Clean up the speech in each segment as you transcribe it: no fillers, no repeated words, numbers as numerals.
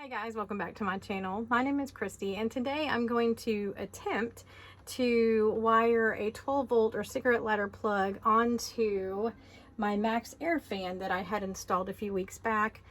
Hey guys, welcome back to my channel. My name is Christy and today I'm going to attempt to wire a 12 volt or cigarette lighter plug onto my Maxx Air Fan that I had installed a few weeks back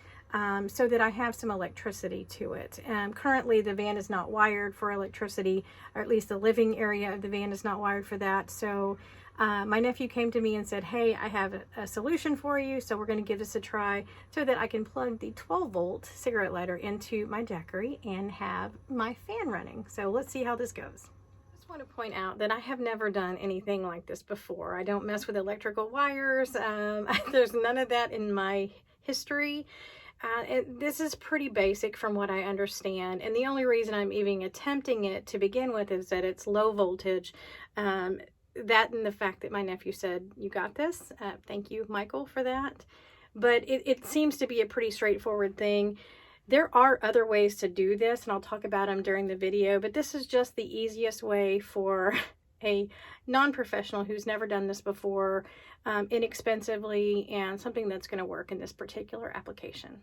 so that I have some electricity to it. Currently the van is not wired for electricity, or at least the living area of the van is not wired for that. So my nephew came to me and said, hey, I have a solution for you, so we're going to give this a try so that I can plug the 12 volt cigarette lighter into my Jackery and have my fan running. So let's see how this goes. I just want to point out that I have never done anything like this before. I don't mess with electrical wires. There's none of that in my history. This is pretty basic from what I understand, and the only reason I'm even attempting it to begin with is that it's low voltage. That and the fact that my nephew said, you got this. Thank you, Michael, for that. But it seems to be a pretty straightforward thing. There are other ways to do this, and I'll talk about them during the video, but this is just the easiest way for a non-professional who's never done this before, inexpensively, and something that's going to work in this particular application.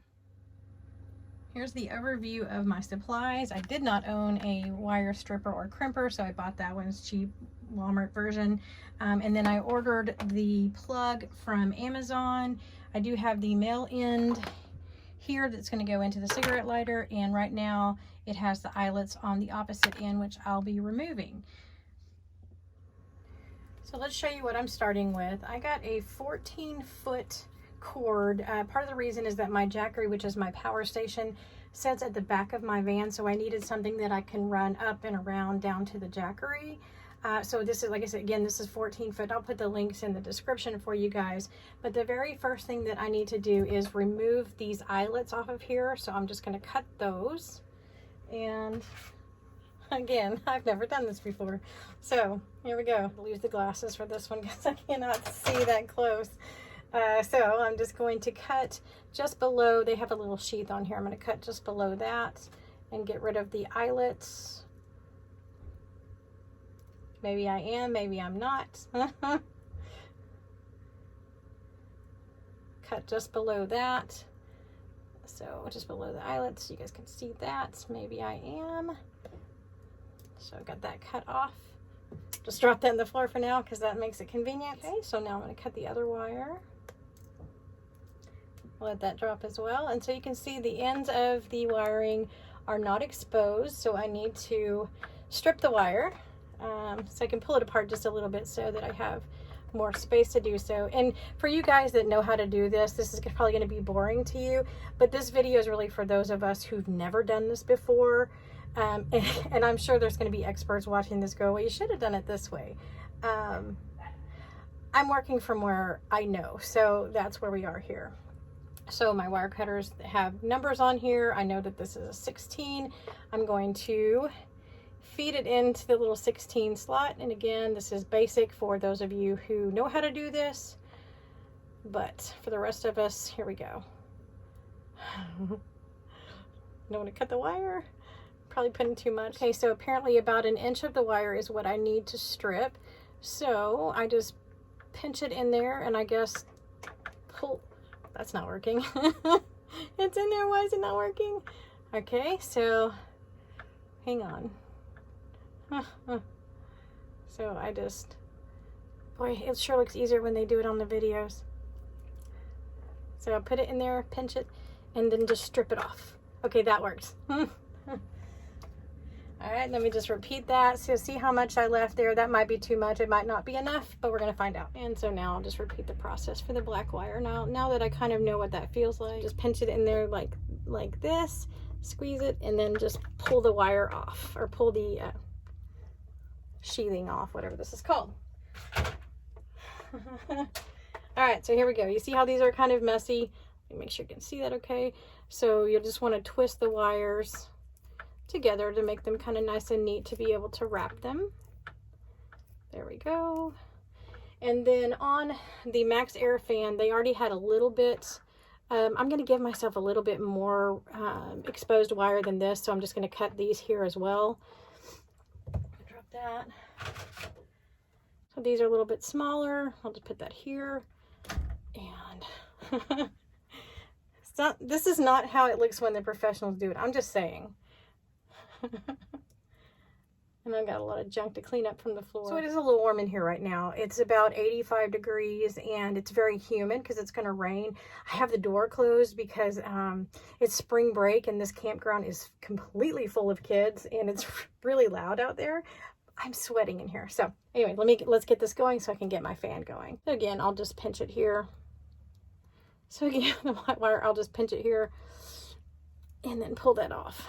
Here's the overview of my supplies. I did not own a wire stripper or crimper, so I bought that one's cheap Walmart version. And then I ordered the plug from Amazon. I do have the male end here that's going to go into the cigarette lighter, and right now it has the eyelets on the opposite end, which I'll be removing. So let's show you what I'm starting with. I got a 14-foot cord. Part of the reason is that my Jackery, which is my power station, sits at the back of my van, so I needed something that I can run up and around down to the Jackery. So this is, like I said, again, this is 14 foot. I'll put the links in the description for you guys. But the very first thing that I need to do is remove these eyelets off of here. So I'm just going to cut those. And again, I've never done this before. So here we go. I'll use the glasses for this one because I cannot see that close. So I'm just going to cut just below. They have a little sheath on here. I'm going to cut just below that and get rid of the eyelets. Maybe I am, maybe I'm not. Cut just below that. So just below the eyelets, you guys can see that. Maybe I am. So I've got that cut off. Just drop that on the floor for now because that makes it convenient. Okay, so now I'm going to cut the other wire. Let that drop as well. And so you can see the ends of the wiring are not exposed, so I need to strip the wire. So I can pull it apart just a little bit so that I have more space to do so. And for you guys that know how to do this, this is probably going to be boring to you, but this video is really for those of us who've never done this before. And I'm sure there's going to be experts watching this go, well, you should have done it this way. I'm working from where I know, so that's where we are here. So my wire cutters have numbers on here. I know that this is a 16. I'm going to feed it into the little 16 slot, and again, this is basic for those of you who know how to do this, but for the rest of us, here we go. Don't want to cut the wire, probably putting too much. Okay, so apparently about 1 inch of the wire is what I need to strip, so I just pinch it in there and I guess pull. That's not working. It's in there. Why is it not working? Okay, so hang on. So I just, boy, it sure looks easier when they do it on the videos. So I'll put it in there, pinch it, and then just strip it off. Okay, that works. All right, let me just repeat that. So see how much I left there. That might be too much. It might not be enough, but we're going to find out. And so now I'll just repeat the process for the black wire. Now that I kind of know what that feels like, just pinch it in there like this, squeeze it, and then just pull the wire off, or pull the sheathing off, whatever this is called. All right, so here we go. You see how these are kind of messy? Let me make sure you can see that okay. So you'll just want to twist the wires together to make them kind of nice and neat to be able to wrap them. There we go. And then on the Maxx Air Fan, they already had a little bit, I'm going to give myself a little bit more exposed wire than this, so I'm just going to cut these here as well. Drop that. So these are a little bit smaller. I'll just put that here. And This is not how it looks when the professionals do it. I'm just saying. And I've got a lot of junk to clean up from the floor. So it is a little warm in here right now. It's about 85 degrees and it's very humid because it's going to rain. I have the door closed because it's spring break and this campground is completely full of kids and it's really loud out there. I'm sweating in here. So anyway, let's get this going so I can get my fan going. So again, I'll just pinch it here. So again, the white wire, I'll just pinch it here and then pull that off.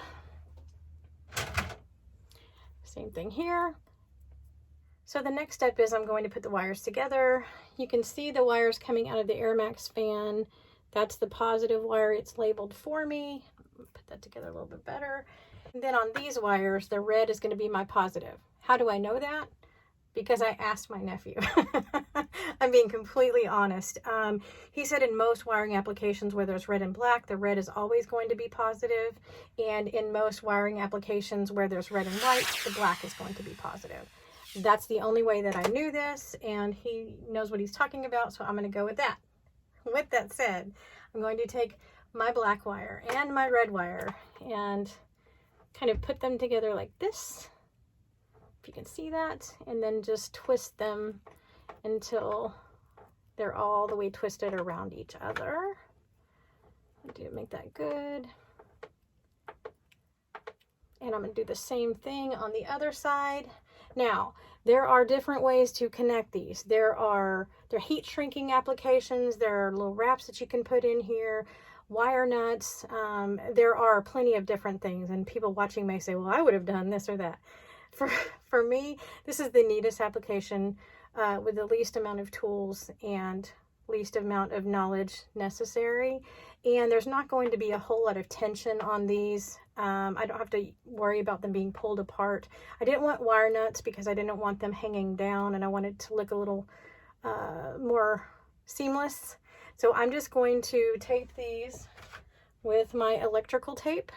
Same thing here. So the next step is I'm going to put the wires together. You can see the wires coming out of the Air Maxx fan. That's the positive wire. It's labeled for me. Put that together a little bit better. And then on these wires, the red is going to be my positive. How do I know that? Because I asked my nephew. I'm being completely honest. He said in most wiring applications where there's red and black, the red is always going to be positive. And in most wiring applications where there's red and white, the black is going to be positive. That's the only way that I knew this, and he knows what he's talking about, so I'm going to go with that. With that said, I'm going to take my black wire and my red wire and kind of put them together like this. If you can see that, and then just twist them until they're all the way twisted around each other. Make that good. And I'm going to do the same thing on the other side. Now, there are different ways to connect these. There are heat shrinking applications. There are little wraps that you can put in here. Wire nuts. There are plenty of different things, and people watching may say, well, I would have done this or that. For me, this is the neatest application with the least amount of tools and least amount of knowledge necessary. And there's not going to be a whole lot of tension on these. I don't have to worry about them being pulled apart. I didn't want wire nuts because I didn't want them hanging down, and I wanted to look a little more seamless. So I'm just going to tape these with my electrical tape.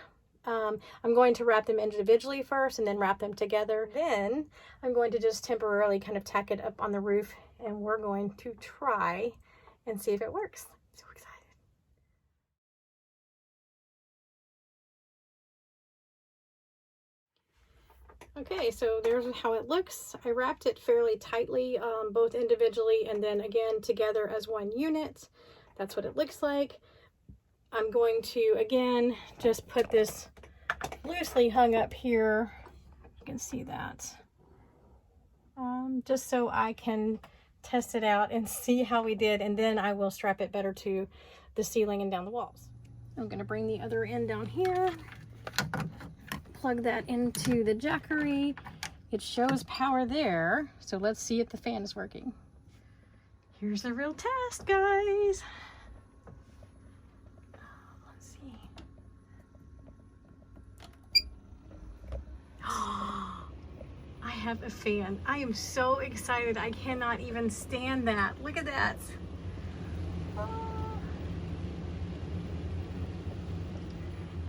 I'm going to wrap them individually first and then wrap them together. Then I'm going to just temporarily kind of tack it up on the roof, and we're going to try and see if it works. So excited. Okay, so there's how it looks. I wrapped it fairly tightly, both individually and then again together as one unit. That's what it looks like. I'm going to, again, just put this loosely hung up here. You can see that. Just so I can test it out and see how we did, and then I will strap it better to the ceiling and down the walls. I'm going to bring the other end down here, plug that into the jackery. It shows power there, so let's see if the fan is working. Here's the real test, guys. Let's see. I have a fan. I am so excited. I cannot even stand that. Look at that. Oh.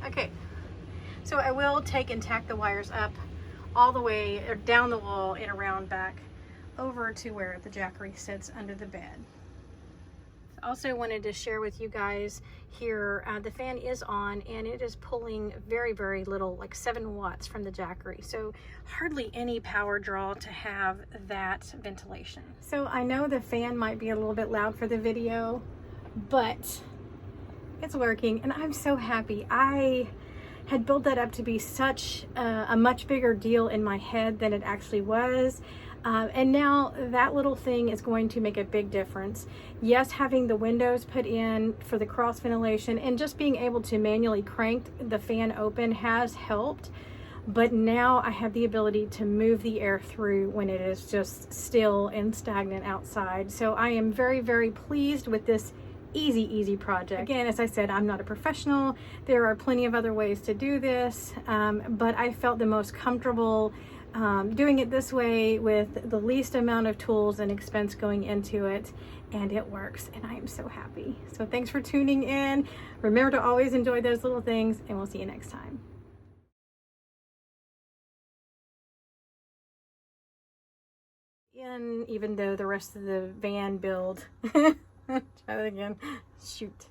Okay, so I will take and tack the wires up all the way or down the wall and around back over to where the jackery sits under the bed. Also wanted to share with you guys here, the fan is on and it is pulling very, very little, like 7 watts from the jackery. So hardly any power draw to have that ventilation. So I know the fan might be a little bit loud for the video, but it's working and I'm so happy. I had built that up to be such a much bigger deal in my head than it actually was. And now that little thing is going to make a big difference. Yes, having the windows put in for the cross ventilation and just being able to manually crank the fan open has helped. But now I have the ability to move the air through when it is just still and stagnant outside. So I am very, very pleased with this easy project. Again, as I said, I'm not a professional. There are plenty of other ways to do this, but I felt the most comfortable doing it this way with the least amount of tools and expense going into it, and it works, and I am so happy. So thanks for tuning in. Remember to always enjoy those little things, and we'll see you next time. Even though the rest of the van build, try that again, shoot.